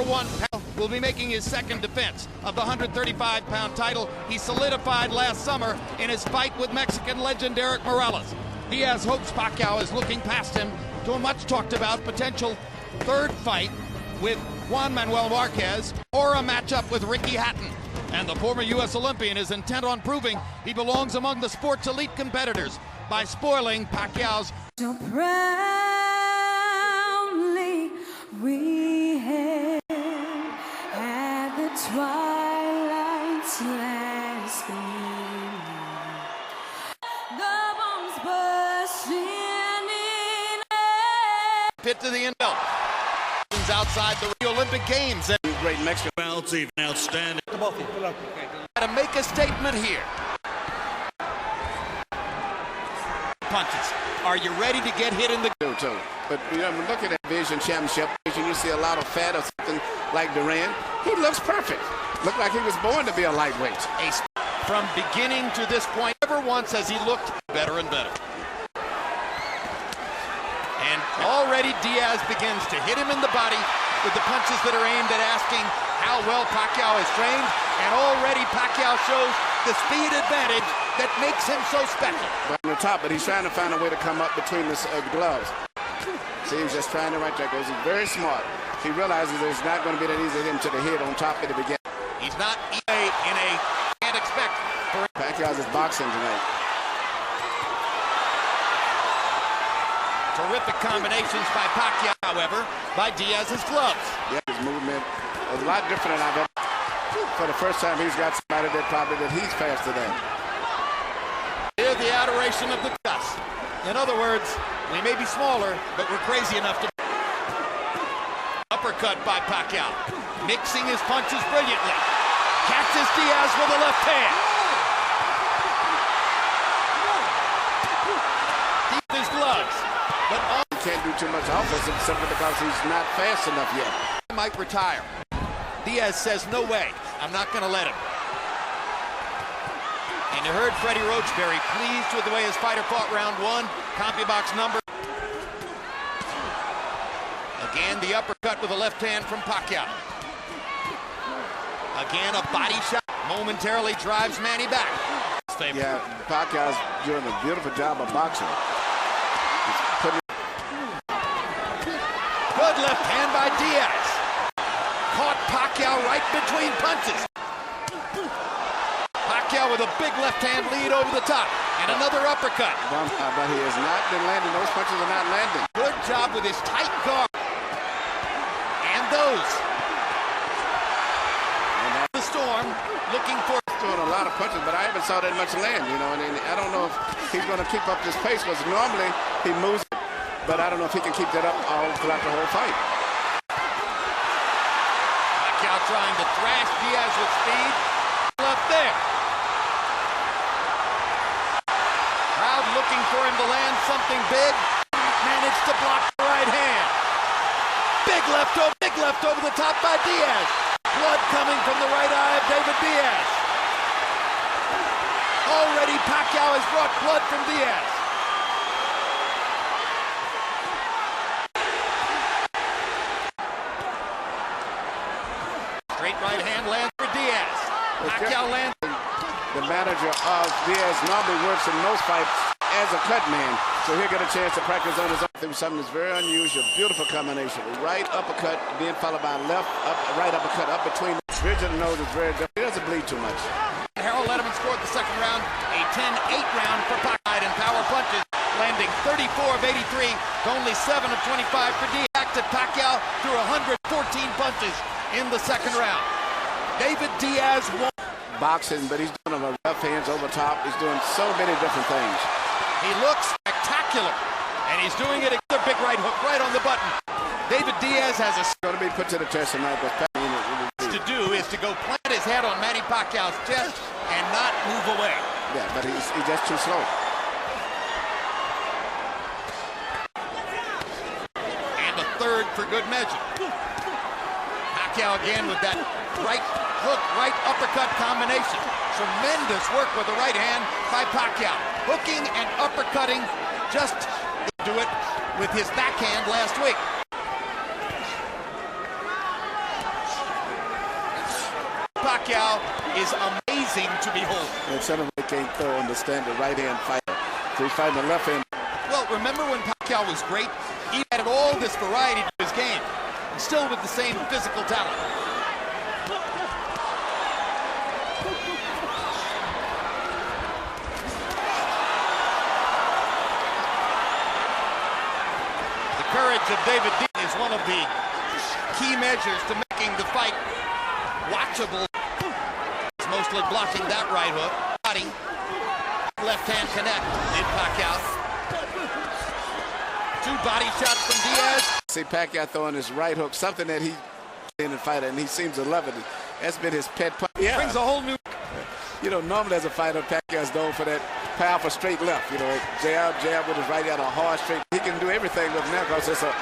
#1 will be making his second defense of the 135-pound title he solidified last summer in his fight with Mexican legend Erik Morales. Diaz hopes Pacquiao is looking past him to a much-talked-about potential third fight with Juan Manuel Marquez or a matchup with Ricky Hatton. And the former U.S. Olympian is intent on proving he belongs among the sport's elite competitors by spoiling Pacquiao's. So proudly we hailed at the twilight's last gleaming, the bombs bursting in air. Fit to the end belt. Outside the Olympic Games. And great Mexican belts, even outstanding. To make a statement here. Punches. Are you ready to get hit in the... But you know, look at that Vision Championship. You see a lot of fat or something like Duran. He looks perfect. Looked like he was born to be a lightweight. From beginning to this point, never once has he looked better and better. And already Diaz begins to hit him in the body with the punches that are aimed at asking how well Pacquiao is trained. And already Pacquiao shows the speed advantage that makes him so special. On the top, but he's trying to find a way to come up between the gloves. See, he's just trying to right there. Goes. He's very smart. He realizes that it's not going to be that easy to hit him to the head on top at the beginning. He's not in a can't expect for Pacquiao's is boxing tonight. Terrific combinations by Pacquiao, however, by Diaz's gloves. Yeah, his movement is a lot different than I've ever. For the first time, he's got somebody that he's faster than. Hear the adoration of the cuss. In other words, we may be smaller, but we're crazy enough to. Uppercut by Pacquiao, mixing his punches brilliantly. Catches Diaz with a left hand. Deep his gloves. But can't do too much offensive simply because he's not fast enough yet. Might retire. Diaz says, no way, I'm not going to let him. And you heard Freddie Roach very pleased with the way his fighter fought round one. CompuBox number. Again, the uppercut with a left hand from Pacquiao. Again, a body shot momentarily drives Manny back. Yeah, Pacquiao's doing a beautiful job of boxing. Good left hand by Diaz. Caught Pacquiao right between punches. Pacquiao with a big left hand lead over the top. And another uppercut. But he has not been landing. Those punches are not landing. Good job with his tight guard. And those. And the Storm looking for... Throwing a lot of punches, but I haven't saw that much land, you know. And I don't know if he's going to keep up this pace, because normally he moves. But I don't know if he can keep that up all throughout the whole fight. Pacquiao trying to thrash Diaz with speed. Left there. Crowd looking for him to land something big. Managed to block the right hand. Big left over the top by Diaz. Blood coming from the right eye of David Diaz. Already Pacquiao has brought blood from Diaz. Straight right hand lands for Diaz. Pacquiao lands. The manager of Diaz normally works in most fights as a cut man, so he'll get a chance to practice on his own. It was something that's very unusual. Beautiful combination. Right uppercut, being followed by right uppercut up between. Bridge of the nose is very different. He doesn't bleed too much. Harold Letterman scored the second round, a 10-8 round for Pacquiao in power punches, landing 34 of 83 to only 7 of 25 for Diaz. Back to Pacquiao through 114 punches in the second round. David Diaz won. Boxing, but he's doing them left hands over top. He's doing so many different things. He looks spectacular, and he's doing it another big right hook right on the button. David Diaz has going to be put to the test tonight, but to do is to go plant his head on Manny Pacquiao's chest and not move away. Yeah, but he's just too slow. And a third for good measure. Pacquiao again with that right hook, right uppercut combination. Tremendous work with the right hand by Pacquiao. Hooking and uppercutting, just do it with his backhand last week. is amazing to behold. And center can't throw on the standard right-hand fighter. So he's fighting the left hand. Well, remember when Pacquiao was great? He added all this variety to his game, and still with the same physical talent. The courage of David Diaz is one of the key measures to making the fight watchable. He's mostly blocking that right hook. Body. Left hand connect in Pacquiao. 2 body shots from Diaz. See Pacquiao throwing his right hook, something that he in the fighter, and he seems to love it. That's been his pet punch. Yeah. Brings a whole new. You know, normally as a fighter, Pacquiao's known for that powerful straight left. You know, jab with his right out, a hard straight. He can do everything with now because it's a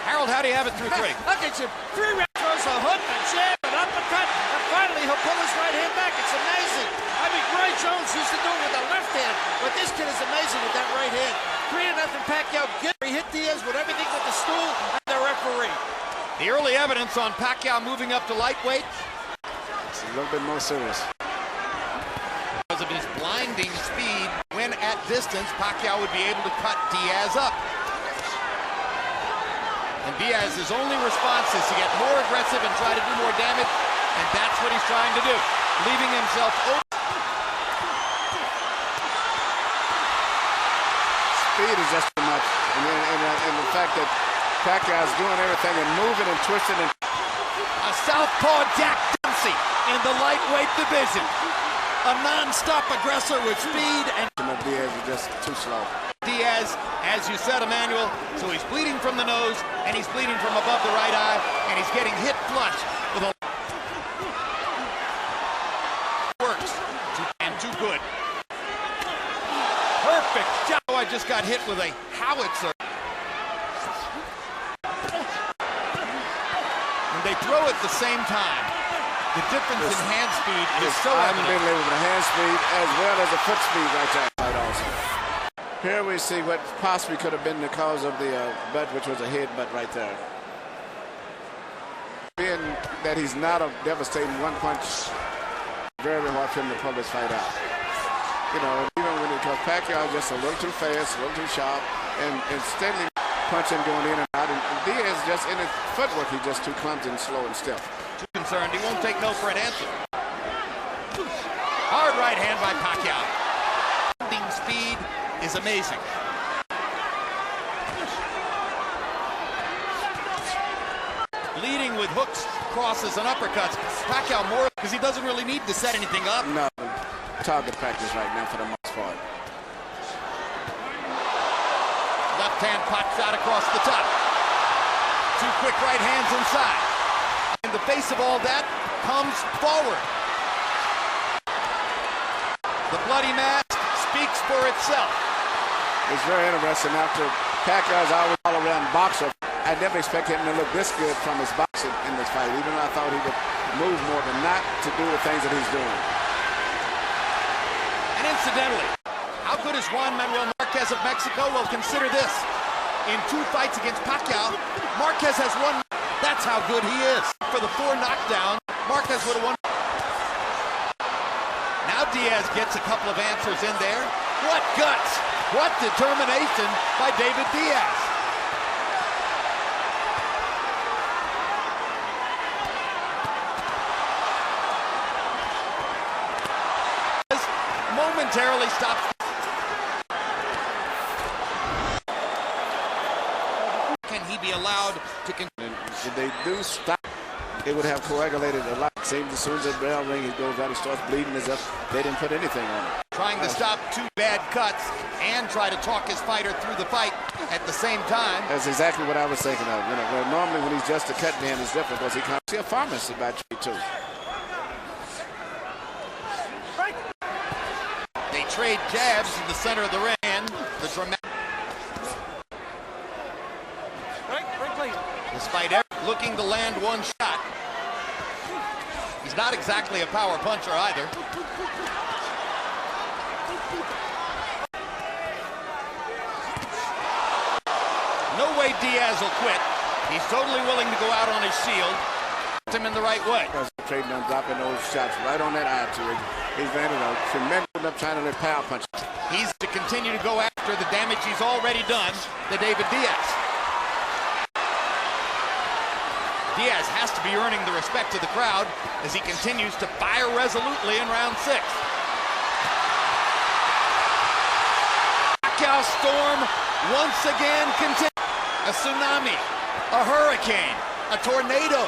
Harold, how do you have it through 3? Look at you. 3 rounds, throws a hook, a jab, an uppercut, and finally he'll pull his right hand back. It's amazing. I mean, Roy Jones used to do it with the left hand, but this kid is amazing with that right hand. 3-0 Pacquiao. He hit Diaz with everything but the stool and the referee. The early evidence on Pacquiao moving up to lightweight. It's a little bit more serious. Because of his blinding speed, when at distance, Pacquiao would be able to cut Diaz up. And Diaz's only response is to get more aggressive and try to do more damage, and that's what he's trying to do, leaving himself open. Speed is just too much, and the fact that Pacquiao's doing everything and moving and twisting. And a southpaw Jack Dempsey in the lightweight division. A non-stop aggressor with speed, and Diaz is just too slow. Diaz, as you said, Emmanuel, so he's bleeding from the nose, and he's bleeding from above the right eye, and he's getting hit flush with a works, and too good. Perfect job. I just got hit with a howitzer. And they throw at the same time. The difference in hand speed is so evident. Unbelievable, the hand speed as well as the foot speed right there. Also. Here we see what possibly could have been the cause of the butt, which was a headbutt right there. Being that he's not a devastating one punch, very hard for him to pull this fight out. You know, even when because Pacquiao is just a little too fast, a little too sharp, and steadily punching going in and out. And Diaz just in his footwork, he's just too clumsy and slow and stiff. Too concerned, he won't take no for an answer. Hard right hand by Pacquiao. Speed is amazing. Leading with hooks, crosses, and uppercuts. Pacquiao more because he doesn't really need to set anything up. No, target practice right now for the most part. Left hand pot shot across the top. 2 quick right hands inside. In the face of all that comes forward. The bloody mask speaks for itself. It's very interesting. After Pacquiao's always all-around boxer, I never expected him to look this good from his boxing in this fight, even though I thought he would move more, but not to do the things that he's doing. And incidentally, how good is Juan Manuel Marquez of Mexico? Well, consider this. In 2 fights against Pacquiao, Marquez has won. That's how good he is. For the 4 knockdown, Marquez would have won. Now Diaz gets a couple of answers in there. What guts! What determination by David Diaz. Momentarily stops. Can he be allowed to continue? If they do stop, it would have coagulated a lot. Seems as soon as that bell ring, he goes out, he starts bleeding as if they didn't put anything on it. Trying to stop 2 bad cuts and try to talk his fighter through the fight at the same time. That's exactly what I was thinking of. You know, where normally when he's just a cut man, it's different because he comes to a pharmacy by trade too. They trade jabs in the center of the ring. The dramatic. Despite looking to land 1 shot, he's not exactly a power puncher either. No way Diaz will quit. He's totally willing to go out on his shield. Him in the right way. concentrating on dropping those shots right on that artery. He's landed a tremendous up trying to let power punch. He's to continue to go after the damage he's already done to David Diaz. Diaz has to be earning the respect of the crowd as he continues to fire resolutely in round 6. Pacquiao storm once again continues. A tsunami, a hurricane, a tornado.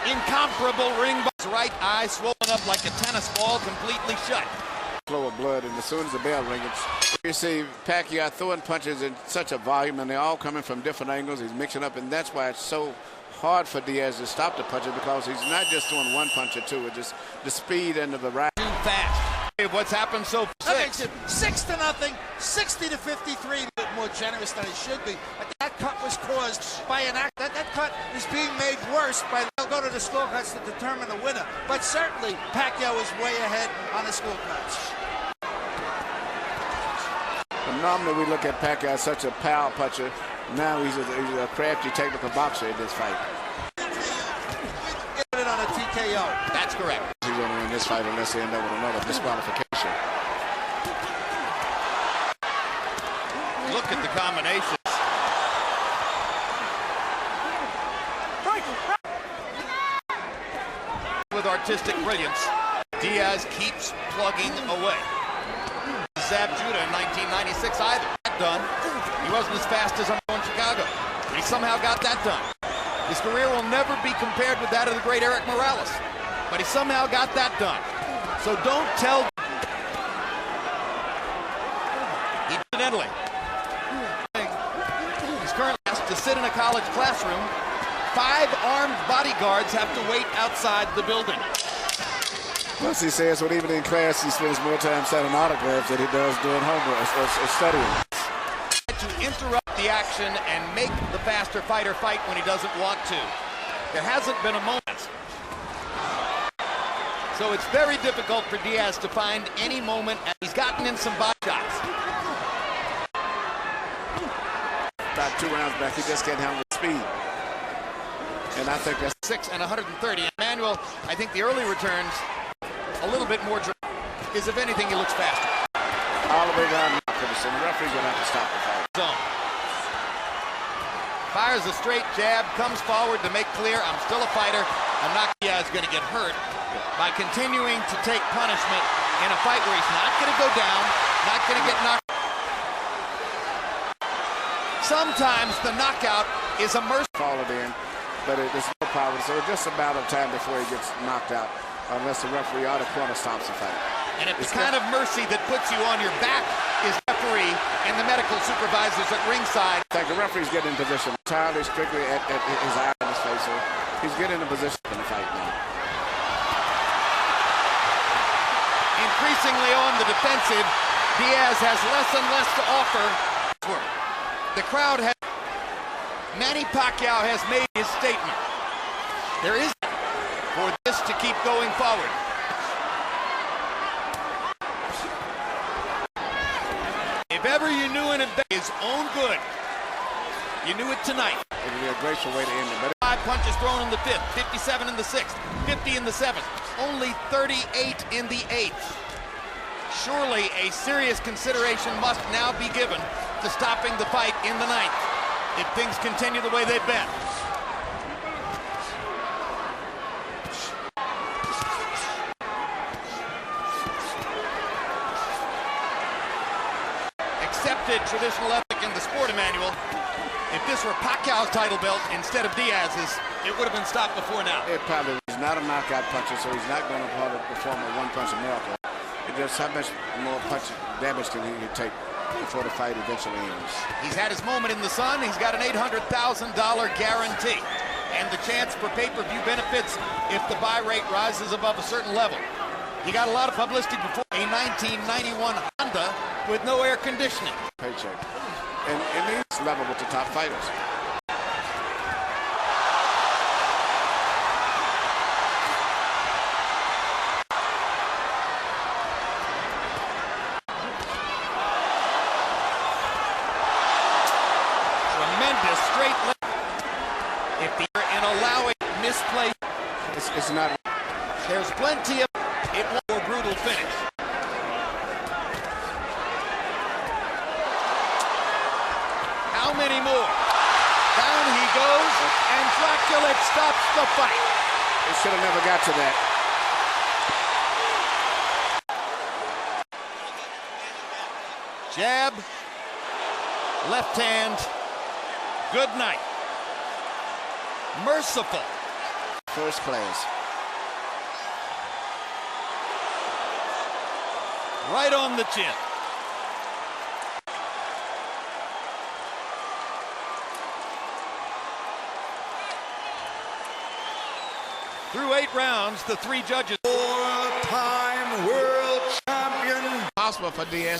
Incomparable ring buzz. Right eye swollen up like a tennis ball, completely shut. Flow of blood, and as soon as the bell rings, you see Pacquiao throwing punches in such a volume, and they're all coming from different angles. He's mixing up, and that's why it's so hard for Diaz to stop the punches, because he's not just throwing one punch or two. It's just the speed and the variety. Too fast. What's happened so far? That makes it 6-0, 60-53. A bit more generous than it should be. That cut was caused by an act. That cut is being made worse by. They'll go to the scorecards to determine the winner. But certainly, Pacquiao is way ahead on the scorecards. Normally we look at Pacquiao as such a power puncher. Now he's a crafty technical boxer in this fight. Get it on a TKO. That's correct. He's going to win this fight unless they end up with another disqualification. Look at the combinations. With artistic brilliance, Diaz keeps plugging away. Zab Judah in 1996 either. That done. He wasn't as fast as I'm in Chicago, but he somehow got that done. His career will never be compared with that of the great Eric Morales, but he somehow got that done. So don't tell. Incidentally, he's currently asked to sit in a college classroom. 5 armed bodyguards have to wait outside the building. Plus, he says when even in class, he spends more time signing autographs than he does doing homework or studying. To interrupt the action and make the faster fighter fight when he doesn't want to. There hasn't been a moment. So it's very difficult for Diaz to find any moment, and he's gotten in some body shots. About 2 rounds back, he just can't handle the speed. And I think that's 6 and 130. Emmanuel, I think the early returns a little bit more is, if anything, he looks faster. All the way down the referee's going to have to stop the fight. Zone. Fires a straight jab, comes forward to make clear, I'm still a fighter. I'm not. Diaz going to get hurt by continuing to take punishment in a fight where he's not going to go down, not going to get knocked. Sometimes the knockout is a mercy. Followed in, but there's no power. So it's just a matter of time before he gets knocked out, unless the referee or the corner stops the fight. And it's the kind of mercy that puts you on your back is referee and the medical supervisors at ringside. I think the referee's getting in position entirely strictly at his eye in his face, so he's getting in a position in the fight now. Increasingly on the defensive, Diaz has less and less to offer. The crowd has. Manny Pacquiao has made his statement. There is for this to keep going forward. If ever you knew in his own good, you knew it tonight. It would be a graceful way to end it. 5 punches thrown in the 5th, 57 in the 6th, 50 in the 7th, only 38 in the 8th. Surely a serious consideration must now be given to stopping the fight in the 9th if things continue the way they've been. Accepted traditional ethic in the sport, Emmanuel. If this were Pacquiao's title belt instead of Diaz's, it would have been stopped before now. It probably is not a knockout puncher, so he's not going to perform a one-punch miracle. It's just how much more punch damage can he take before the fight eventually ends. He's had his moment in the sun. He's got an $800,000 guarantee and the chance for pay-per-view benefits if the buy rate rises above a certain level. He got a lot of publicity before a 1991 Honda with no air conditioning. Paycheck. And he's level with the top fighters. Tremendous straight left. If the and allowing misplay It's not. There's plenty of it for a brutal finish. How many more? Down he goes, and Dracula stops the fight. They should have never got to that. Jab, left hand, good night. Merciful. First class. Right on the chin. Through 8 rounds, the 3 judges. Four-time world champion. Possible for Diaz.